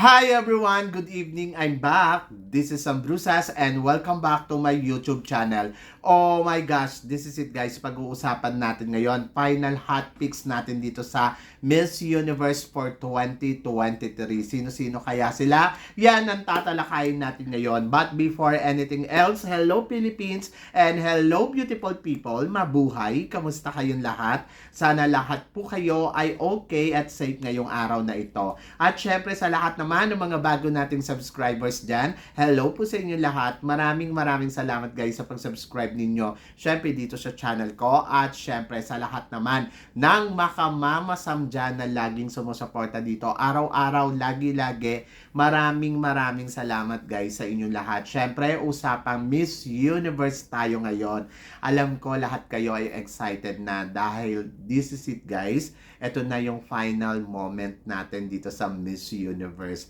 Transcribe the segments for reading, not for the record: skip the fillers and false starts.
Hi everyone! Good evening! I'm back. This is Ambrusas and welcome back to my YouTube channel. Oh my gosh, this is it guys. Pag-uusapan natin ngayon, final hot picks natin dito sa Miss Universe for 2023. Sino-sino kaya sila? Yan ang tatalakayin natin ngayon. But before anything else, hello Philippines and hello beautiful people. Mabuhay! Kamusta kayong lahat? Sana lahat po kayo ay okay at safe ngayong araw na ito. At syempre sa lahat naman ng mga bago nating subscribers dyan, hello po sa inyo lahat. Maraming salamat guys sa pag-subscribe ninyo. Syempre dito sa channel ko at syempre sa lahat naman ng makamamasam dyan na laging sumusuporta dito. Araw-araw, lagi-lagi. Maraming salamat guys sa inyong lahat. Syempre, usapang Miss Universe tayo ngayon. Alam ko lahat kayo ay excited na dahil this is it guys. Ito na yung final moment natin dito sa Miss Universe.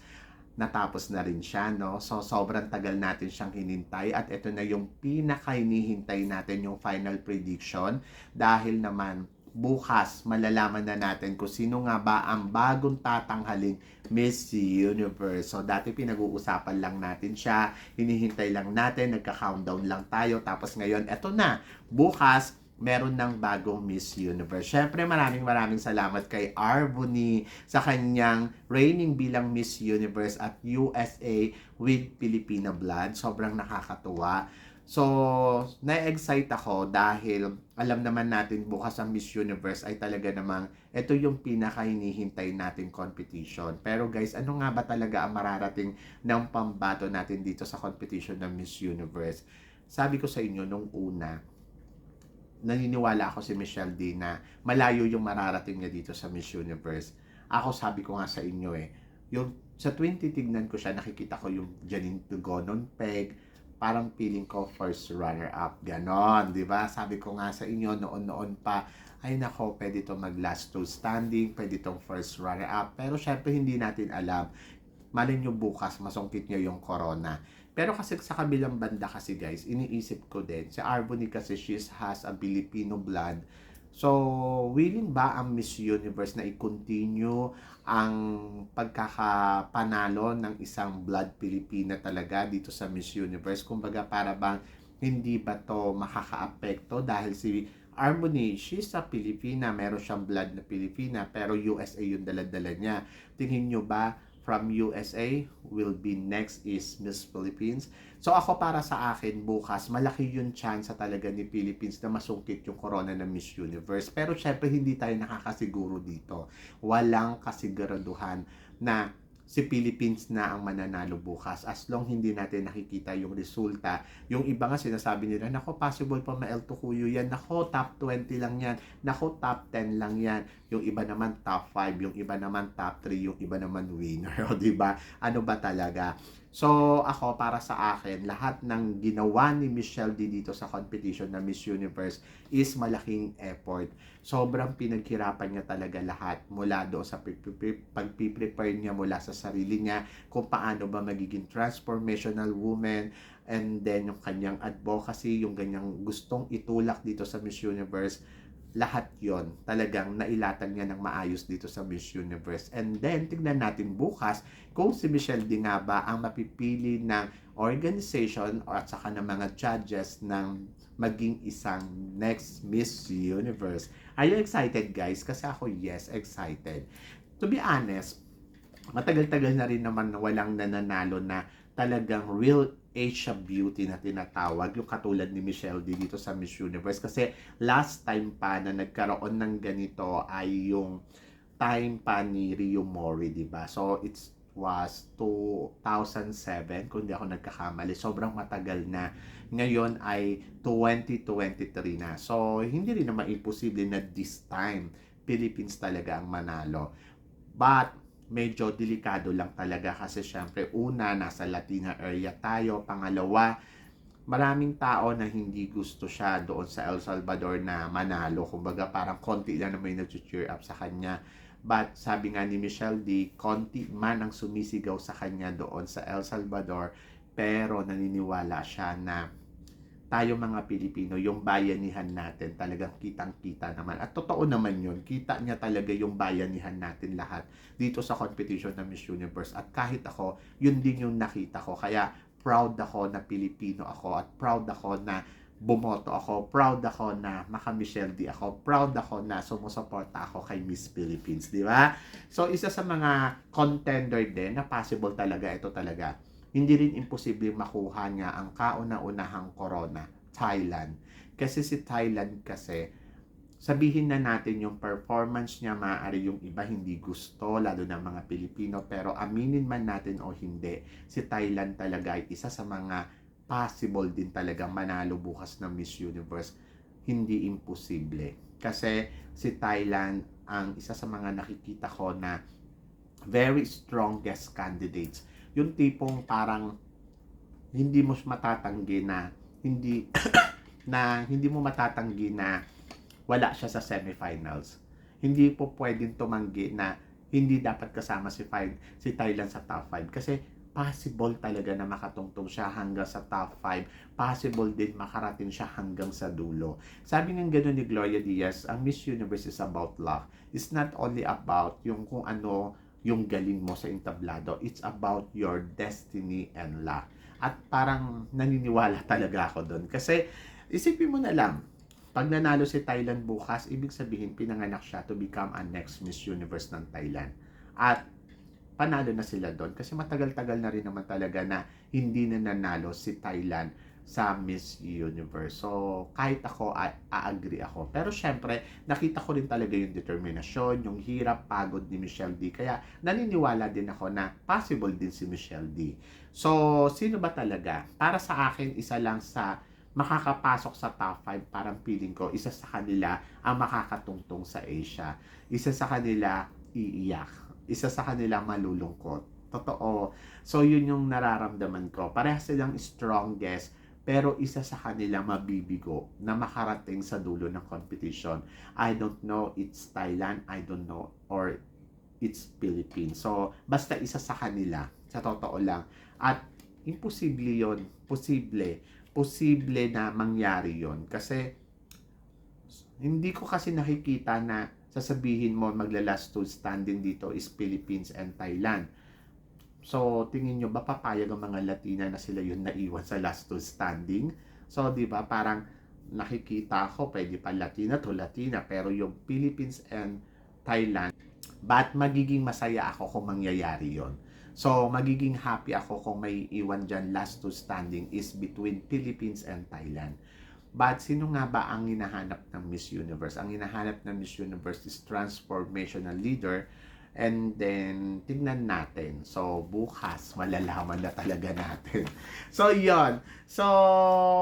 Natapos na rin siya, no? So, sobrang tagal natin siyang hinintay at ito na yung pinaka-hinihintay natin yung final prediction dahil naman bukas malalaman na natin kung sino nga ba ang bagong tatanghaling Miss Universe. So, dati pinag-uusapan lang natin siya, hinihintay lang natin, nagka-countdown lang tayo, tapos ngayon, eto na, bukas, meron ng bagong Miss Universe. Syempre, maraming salamat kay Arboni sa kanyang reigning bilang Miss Universe at USA with Filipina blood. Sobrang nakakatuwa. So, na-excite ako dahil alam naman natin bukas ang Miss Universe ay talaga namang ito yung pinaka-hinihintay nating competition. Pero guys, ano nga ba talaga ang mararating ng pambato natin dito sa competition ng Miss Universe? Sabi ko sa inyo nung una, naniniwala ako si Michelle D na malayo yung mararating niya dito sa Miss Universe. Ako sabi ko nga sa inyo yung sa 20 tignan ko siya, nakikita ko yung Janine Tugonon Peg, parang feeling ko first runner-up, ganon, di ba? Sabi ko nga sa inyo, noon pa, ay nako, pwede itong mag last two standing, pwede itong first runner-up, pero syempre hindi natin alam. Malay nyo bukas, masungkit nyo yung corona. Pero kasi sa kabilang banda kasi guys, iniisip ko din, si Arboni kasi she has a Filipino blood. So, willing ba ang Miss Universe na i-continue ang pagkakapanalo ng isang blood Pilipina talaga dito sa Miss Universe? Kumbaga para bang hindi ba to makaka-apekto dahil si Harmony, she's a Pilipina, meron siyang blood na Pilipina, pero USA yung dala-dala niya. Tingin nyo ba from USA will be next is Miss Philippines? So ako para sa akin bukas, malaki yung chance talaga ni Philippines na masungkit yung corona ng Miss Universe. Pero syempre hindi tayo nakakasiguro dito. Walang kasiguraduhan na si Philippines na ang mananalo bukas as long hindi natin nakikita yung resulta. Yung iba nga sinasabi nila, nako possible pa ma-El Tucuyo yan, nako top 20 lang yan, nako top 10 lang yan. Yung iba naman top 5, yung iba naman top 3, yung iba naman winner, o di ba? Ano ba talaga? So, ako para sa akin, lahat ng ginawa ni Michelle D dito sa competition na Miss Universe is malaking effort. Sobrang pinaghirapan niya talaga lahat mula doon sa pag-prepare niya mula sa sarili niya, kung paano ba magiging transformational woman, and then yung kanyang advocacy, yung ganyang gustong itulak dito sa Miss Universe, lahat yon talagang nailatag niya ng maayos dito sa Miss Universe. And then, tignan natin bukas kung si Michelle D nga ba ang mapipili ng organization at saka ng mga judges ng maging isang next Miss Universe. Are you excited guys? Kasi ako, yes, excited. To be honest, matagal-tagal na rin naman walang nananalo na talagang real Asia beauty na tinatawag, yung katulad ni Michelle D dito sa Miss Universe. Kasi last time pa na nagkaroon ng ganito ay yung time pa ni Rio Mori, di ba? So it was 2007 kung di ako nagkakamali. Sobrang matagal na. Ngayon ay 2023 na. So hindi rin naman imposible na this time Philippines talaga ang manalo. But medyo delikado lang talaga kasi syempre una, nasa Latina area tayo, pangalawa, maraming tao na hindi gusto siya doon sa El Salvador na manalo. Kumbaga parang konti lang na may nag-cheer up sa kanya. But sabi nga ni Michelle D, konti man ang sumisigaw sa kanya doon sa El Salvador, pero naniniwala siya na tayo mga Pilipino, yung bayanihan natin talagang kitang-kita naman. At totoo naman yun, kita niya talaga yung bayanihan natin lahat dito sa competition ng Miss Universe. At kahit ako, yun din yung nakita ko. Kaya proud ako na Pilipino ako at proud ako na bumoto ako, proud ako na maka-Michelle D ako, proud ako na sumusuporta ako kay Miss Philippines, di ba? So, isa sa mga contender din na possible talaga, ito talaga, hindi rin imposible makuha niya ang kauna-unahang corona, Thailand. Kasi si Thailand kasi, sabihin na natin yung performance niya, maaari yung iba hindi gusto, lalo ng mga Pilipino, pero aminin man natin o hindi, si Thailand talaga ay isa sa mga possible din talaga manalo bukas ng Miss Universe. Hindi imposible. Kasi si Thailand ang isa sa mga nakikita ko na very strongest candidates. Yung tipong parang hindi mo matatanggi na hindi hindi mo matatanggi na wala siya sa semifinals. Hindi po pwedeng tumanggi na hindi dapat kasama si Thailand sa top 5 kasi possible talaga na makatungtong siya hanggang sa top 5. Possible din makarating siya hanggang sa dulo. Sabi ng gano'n ni Gloria Diaz, ang Miss Universe is about luck. It's not only about yung kung ano yung galing mo sa entablado. It's about your destiny and luck. At parang naniniwala talaga ako doon. Kasi isipin mo na lang, pag nanalo si Thailand bukas, ibig sabihin pinanganak siya to become a next Miss Universe ng Thailand. At panalo na sila doon. Kasi matagal-tagal na rin naman talaga na hindi na nanalo si Thailand sa Miss Universe. So, kahit ako, a-agree ako. Pero syempre, nakita ko rin talaga yung determinasyon, yung hirap, pagod ni Michelle D. Kaya naniniwala din ako na possible din si Michelle D. So, sino ba talaga? Para sa akin, isa lang sa makakapasok sa top 5, parang feeling ko, isa sa kanila ang makakatungtong sa Asia. Isa sa kanila, iiyak. Isa sa kanila, malulungkot. Totoo. So, yun yung nararamdaman ko. Parehas silang strongest, pero isa sa kanila mabibigo na makarating sa dulo ng competition. I don't know, it's Thailand, I don't know, or it's Philippines. So, basta isa sa kanila, sa totoo lang. At imposible yon, posible na mangyari yon. Kasi, hindi ko kasi nakikita na sasabihin mo magla-last two standing dito is Philippines and Thailand. So, tingin nyo ba papayag ang mga Latina na sila yung naiwan sa last two standing? So, di ba, parang nakikita ko, pwede pa Latina to Latina, pero yung Philippines and Thailand, but magiging masaya ako kung mangyayari yon. So, magiging happy ako kung may iwan dyan last two standing is between Philippines and Thailand. But sino nga ba ang hinahanap ng Miss Universe? Ang hinahanap ng Miss Universe is transformational leader. And then, tignan natin. So, bukas, malalaman na talaga natin. So, yon. So,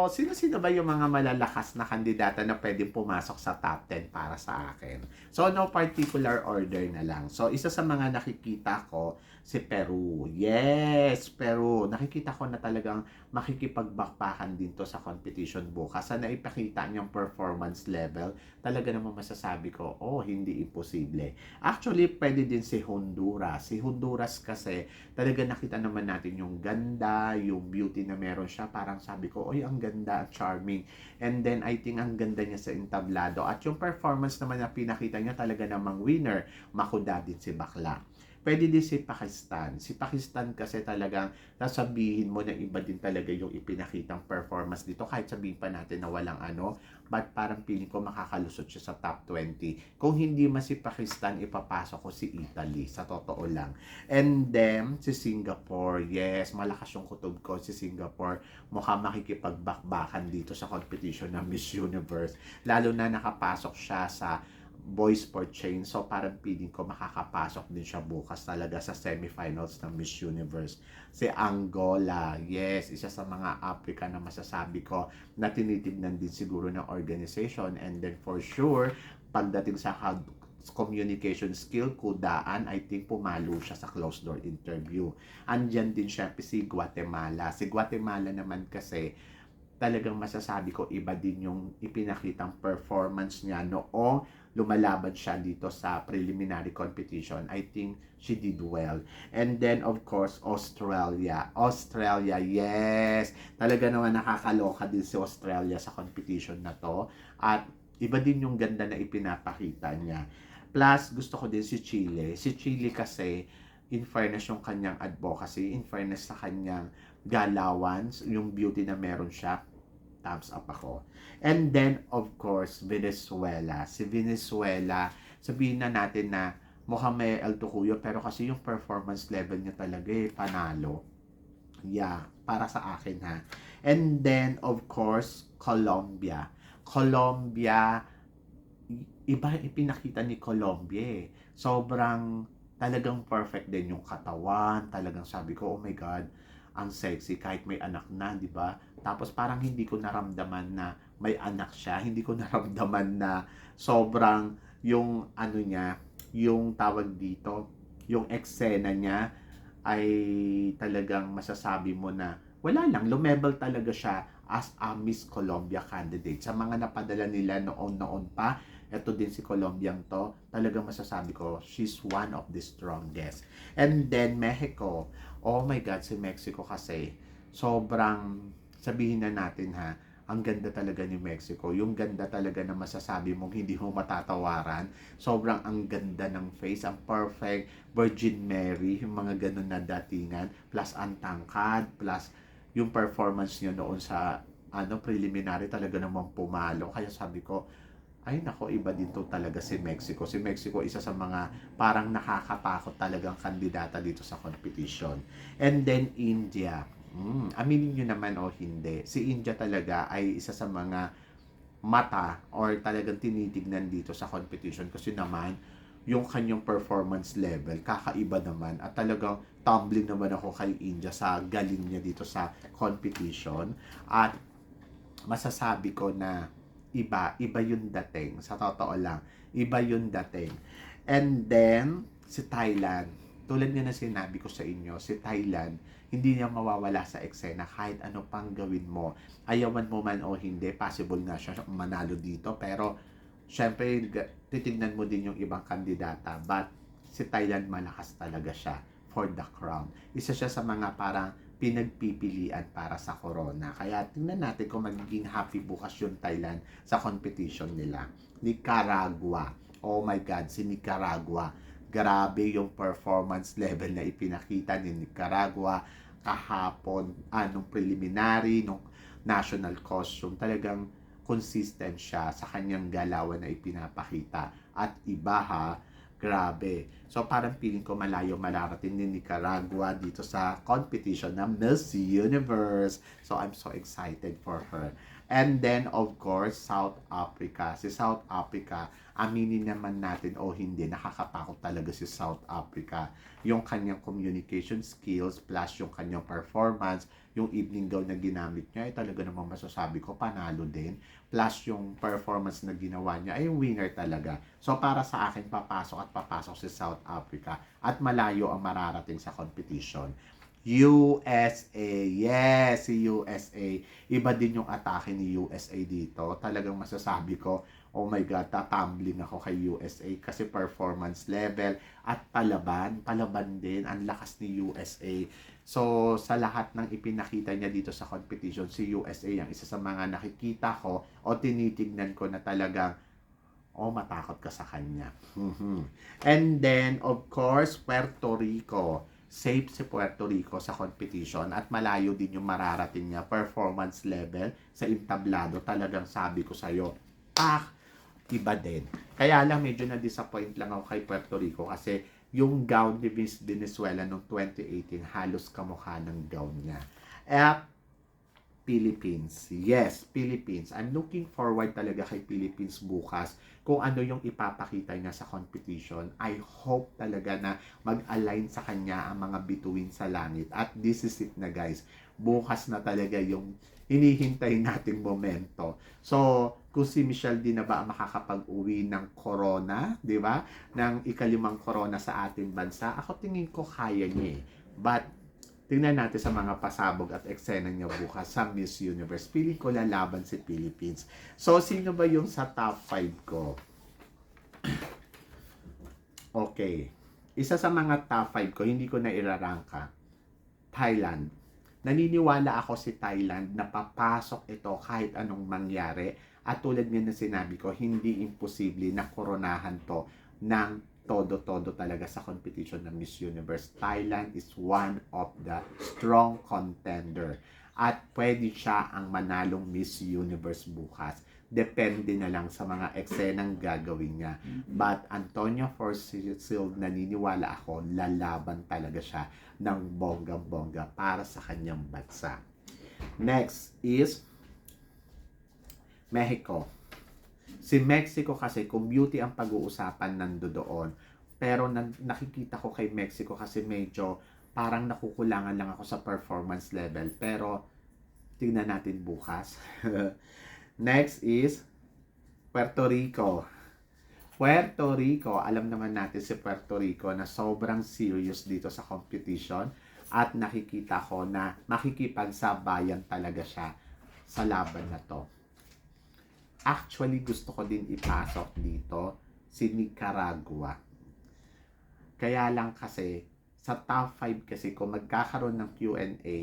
sino-sino ba yung mga malalakas na kandidata na pwedeng pumasok sa top 10 para sa akin? So, no particular order na lang. So, isa sa mga nakikita ko, si Peru. Yes, Peru. Nakikita ko na talagang makikipagbakbakan din to sa competition bukas. Sa naipakita niyang performance level, talaga naman masasabi ko, oh, hindi imposible. Actually, pwede din si Honduras. Si Honduras kasi talaga nakita naman natin yung ganda, yung beauty na meron siya. Parang sabi ko, oy, ang ganda at charming. And then, I think ang ganda niya sa entablado. At yung performance naman na pinakita niya talaga namang winner. Makuda din si Bakla. Pwede din si Pakistan. Si Pakistan kasi talagang sasabihin mo na iba din talaga yung ipinakitang performance dito. Kahit sabihin pa natin na walang ano, but parang feeling ko makakalusot siya sa top 20. Kung hindi man si Pakistan, ipapasok ko si Italy. Sa totoo lang. And then, si Singapore. Yes, malakas yung kutob ko. Si Singapore, mukhang makikipagbakbakan dito sa competition ng Miss Universe. Lalo na nakapasok siya sa boys for change. So, parang feeling ko makakapasok din siya bukas talaga sa semifinals ng Miss Universe. Si Angola, yes, isa sa mga Africa na masasabi ko na tinitignan din siguro ng organization. And then for sure, pagdating sa communication skill, kudaan, I think pumalo siya sa closed door interview. Andyan din siya si Guatemala. Si Guatemala naman kasi talagang masasabi ko iba din yung ipinakitang performance niya noong lumalaban siya dito sa preliminary competition. I think she did well. And then, of course, Australia. Australia, yes! Talaga naman nakakaloka din si Australia sa competition na to. At iba din yung ganda na ipinapakita niya. Plus, gusto ko din si Chile. Si Chile kasi, in fairness yung kanyang advocacy, in fairness sa kanyang galawan, yung beauty na meron siya, thumbs up ako. And then, of course, Venezuela. Si Venezuela, sabihin na natin na mukhang may El Tucuyo, pero kasi yung performance level niya talaga panalo. Yeah, para sa akin ha. And then, of course, Colombia. Colombia, iba ipinakita ni Colombia. Sobrang talagang perfect din yung katawan. Talagang sabi ko, oh my God, ang sexy kahit may anak na, di ba? Tapos parang hindi ko naramdaman na may anak siya. Hindi ko naramdaman na sobrang yung ano niya, yung tawag dito, yung eksena niya ay talagang masasabi mo na wala lang, lumebel talaga siya as a Miss Colombia candidate. Sa mga napadala nila noon pa, eto din si Colombiang to, talagang masasabi ko, she's one of the strongest. And then Mexico, oh my God, si Mexico kasi, sobrang, sabihin na natin ha, ang ganda talaga ni Mexico. Yung ganda talaga na masasabi mong hindi mo matatawaran. Sobrang ang ganda ng face, ang perfect Virgin Mary, yung mga ganun na datingan, plus ang tangkad, plus yung performance niya noon sa preliminary talaga namang pumalo. Kaya sabi ko, ay nako, iba din to talaga si Mexico. Si Mexico, isa sa mga parang nakakatakot talagang kandidata dito sa competition. And then India. Aminin nyo naman o hindi, si India talaga ay isa sa mga mata or talagang tinitignan dito sa competition kasi naman yung kanyang performance level kakaiba naman at talagang tumbling naman ako kay India sa galing niya dito sa competition at masasabi ko na iba yung dating, sa totoo lang iba yung dating. And then si Thailand, tulad nga na sinabi ko sa inyo, si Thailand hindi niya mawawala sa eksena kahit ano pang gawin mo. Ayawan mo man o hindi, possible nga siya manalo dito. Pero, syempre, titignan mo din yung ibang kandidata. But, si Thailand malakas talaga siya for the crown. Isa siya sa mga parang pinagpipilian para sa corona. Kaya tingnan natin kung magiging happy bukas yung Thailand sa competition nila. Nicaragua. Oh my God, si Nicaragua. Grabe yung performance level na ipinakita ni Nicaragua kahapon, nung preliminary, nung national costume. Talagang consistent siya sa kanyang galawan na ipinapakita. At iba ha, grabe. So parang feeling ko malayo malarating ni Nicaragua dito sa competition ng Miss Universe. So I'm so excited for her. And then of course, South Africa. Si South Africa, aminin naman natin o hindi, nakakatakot talaga si South Africa. Yung kanyang communication skills plus yung kanyang performance, yung evening gown na ginamit niya, ay talaga namang masasabi ko, panalo din. Plus yung performance na ginawa niya, ay winner talaga. So para sa akin, papasok si South Africa at malayo ang mararating sa competition. USA, yes, si USA. Iba din yung atake ni USA dito. Talagang masasabi ko, oh my God, tatumbling ako kay USA kasi performance level at palaban din, ang lakas ni USA. So, sa lahat ng ipinakita niya dito sa competition, si USA ang isa sa mga nakikita ko o tinitignan ko na talagang, oh, matakot ka sa kanya. And then, of course, Puerto Rico. Safe si Puerto Rico sa competition at malayo din yung mararating niya performance level sa entablado. Talagang sabi ko sa'yo, iba din. Kaya lang medyo na-disappoint lang ako kay Puerto Rico kasi yung gown ni Miss Venezuela noong 2018 halos kamukha ng gown niya. At Philippines. Yes, Philippines. I'm looking forward talaga kay Philippines bukas kung ano yung ipapakita niya sa competition. I hope talaga na mag-align sa kanya ang mga bituin sa langit. At this is it na guys. Bukas na talaga yung hinihintay nating momento. So, kung si Michelle din na ba ang makakapag-uwi ng corona, di ba? Ng ikalimang corona sa ating bansa, ako tingin ko kaya niya eh. But, tingnan natin sa mga pasabog at eksena niya bukas sa Miss Universe. Feeling ko lalaban si Philippines. So, sino ba yung sa top 5 ko? Okay. Isa sa mga top 5 ko, hindi ko na irarangka, Thailand. Naniniwala ako si Thailand na papasok ito kahit anong mangyari. At tulad nga na sinabi ko, hindi imposible na koronahan to ng todo-todo talaga sa competition ng Miss Universe. Thailand is one of the strong contender. At pwede siya ang manalong Miss Universe bukas. Depende na lang sa mga eksenang gagawin niya. But Antonio Forsyth, naniniwala ako, lalaban talaga siya ng bonggang-bongga para sa kanyang bansa. Next is Mexico. Si Mexico kasi, kung beauty ang pag-uusapan nandoon, pero nakikita ko kay Mexico kasi medyo parang nakukulangan lang ako sa performance level. Pero tingnan natin bukas. Next is Puerto Rico. Puerto Rico, alam naman natin si Puerto Rico na sobrang serious dito sa competition at nakikita ko na makikipagsabayan talaga siya sa laban na to. Actually, gusto ko din ipasok dito si Nicaragua. Kaya lang kasi, sa top 5 kasi kung magkakaroon ng Q&A,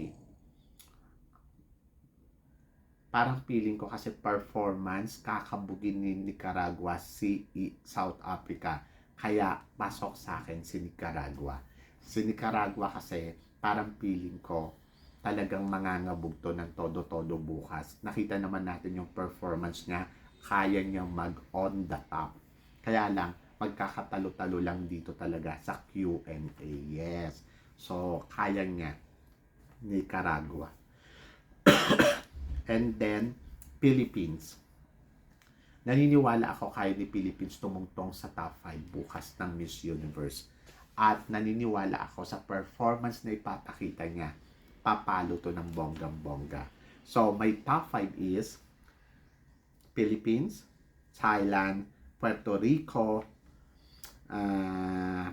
parang feeling ko kasi performance, kakabugin ni Nicaragua si South Africa. Kaya pasok sa akin si Nicaragua. Si Nicaragua kasi parang feeling ko talagang mangangabog to ng todo-todo bukas. Nakita naman natin yung performance niya, kaya niya mag-on the top. Kaya lang, magkakatalo-talo lang dito talaga sa Q&A. Yes. So, kaya niya Nicaragua. And then, Philippines. Naniniwala ako kaya ni Philippines tumungtong sa top 5 bukas ng Miss Universe. At naniniwala ako sa performance na ipapakita niya, papalo to ng bonggang-bongga. So, my top 5 is Philippines, Thailand, Puerto Rico,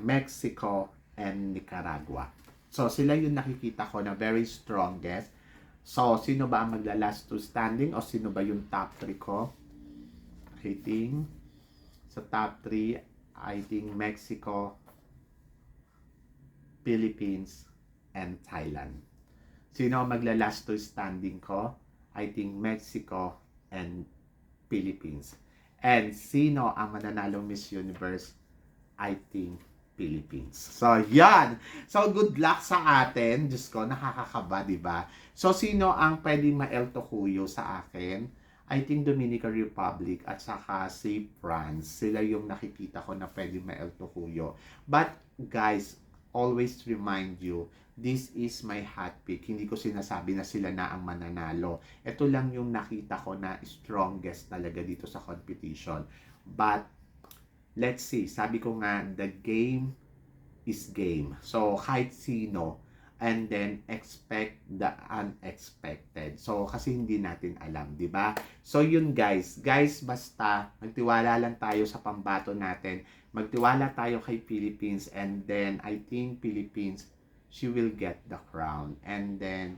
Mexico, and Nicaragua. So, sila yung nakikita ko na very strongest. So, sino ba ang magla-last to standing o sino ba yung top 3 ko? I think, sa top 3, I think Mexico, Philippines, and Thailand. Sino ang magla-last to standing ko? I think Mexico and Philippines. And sino ang mananalong Miss Universe? I think Philippines. So, yan. So, good luck sa atin. Diyos ko, nakakakaba, diba? So, sino ang pwedeng ma-El Tocuyo sa akin? I think Dominican Republic at saka si France. Sila yung nakikita ko na pwedeng ma-El Tocuyo. But, guys, always remind you, this is my hot pick. Hindi ko sinasabi na sila na ang mananalo. Ito lang yung nakita ko na strongest talaga dito sa competition. But, let's see, sabi ko nga, the game is game. So, kahit sino, and then expect the unexpected. So, kasi hindi natin alam, di ba? So, yun guys. Guys, basta magtiwala lang tayo sa pambato natin. Magtiwala tayo kay Philippines, and then I think Philippines, she will get the crown. And then,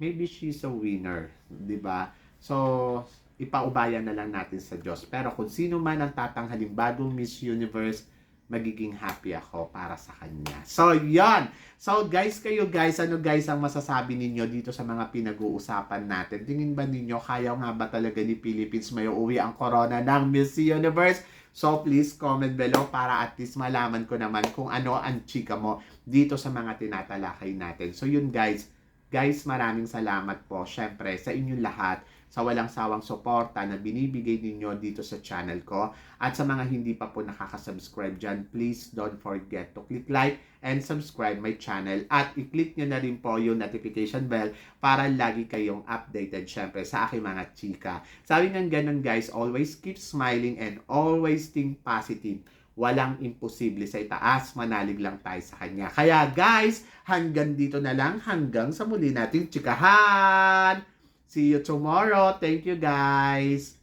maybe she's a winner, di ba? So, ipaubayan na lang natin sa Diyos. Pero kung sino man ang tatanghaling bagong Miss Universe, magiging happy ako para sa kanya. So, yan. So, guys, kayo guys, ano guys ang masasabi ninyo dito sa mga pinag-uusapan natin? Tingin ba ninyo, kaya nga ba talaga ni Philippines may uuwi ang corona ng Miss Universe? So, please comment below para at least malaman ko naman kung ano ang chika mo dito sa mga tinatalakay natin. So, yun guys. Guys, maraming salamat po, syempre, sa inyong lahat sa walang sawang suporta na binibigay ninyo dito sa channel ko. At sa mga hindi pa po nakaka-subscribe dyan, please don't forget to click like and subscribe my channel. At i-click nyo na rin po yung notification bell para lagi kayong updated syempre sa aking mga chika. Sabi nga ganun guys, always keep smiling and always think positive. Walang imposible sa itaas, manalig lang tayo sa kanya. Kaya guys, hanggang dito na lang, hanggang sa muli nating chikahan! See you tomorrow. Thank you guys.